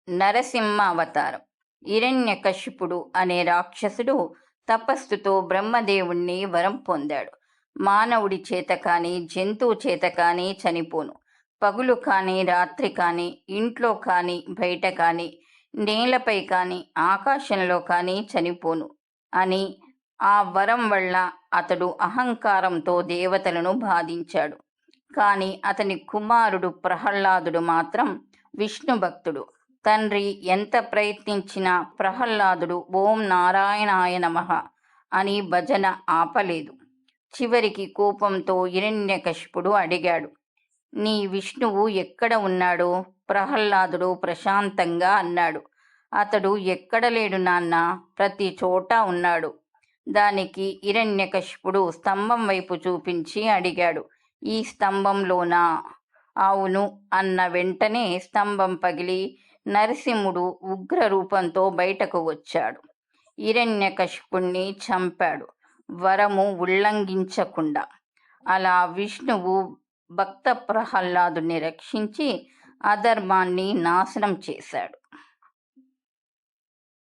నరసింహ అవతారం. హిరణ్యకశిపుడు అనే రాక్షసుడు తపస్సుతో బ్రహ్మదేవుణ్ణి వరం పొందాడు. మానవుడి చేత కానీ జంతువు చేత కానీ చనిపోను. పగులు కానీ రాత్రి కానీ, ఇంట్లో కానీ బయట కానీ, నేలపై కానీ ఆకాశంలో కానీ చనిపోను అని ఆ వరం వల్ల అతడు అహంకారంతో దేవతలను బాధించాడు. కానీ అతని కుమారుడు ప్రహ్లాదుడు మాత్రం విష్ణు భక్తుడు. తండ్రి ఎంత ప్రయత్నించినా ప్రహ్లాదుడు ఓం నారాయణాయ నమః అని భజన ఆపలేదు. చివరికి కోపంతో హిరణ్యకశిపుడు అడిగాడు, నీ విష్ణువు ఎక్కడ ఉన్నాడో? ప్రహ్లాదుడు ప్రశాంతంగా అన్నాడు, అతడు ఎక్కడ లేడు నాన్న, ప్రతి చోట ఉన్నాడు. దానికి హిరణ్యకశిపుడు స్తంభం వైపు చూపించి అడిగాడు, ఈ స్తంభంలోనా? అవును అన్న వెంటనే స్తంభం పగిలి నరసింహుడు ఉగ్ర రూపంతో బయటకు వచ్చాడు. హిరణ్యకశిపుణ్ణి చంపాడు, వరము ఉల్లంఘించకుండా. అలా విష్ణువు భక్త ప్రహ్లాదుని రక్షించి అధర్మాన్ని నాశనం చేశాడు.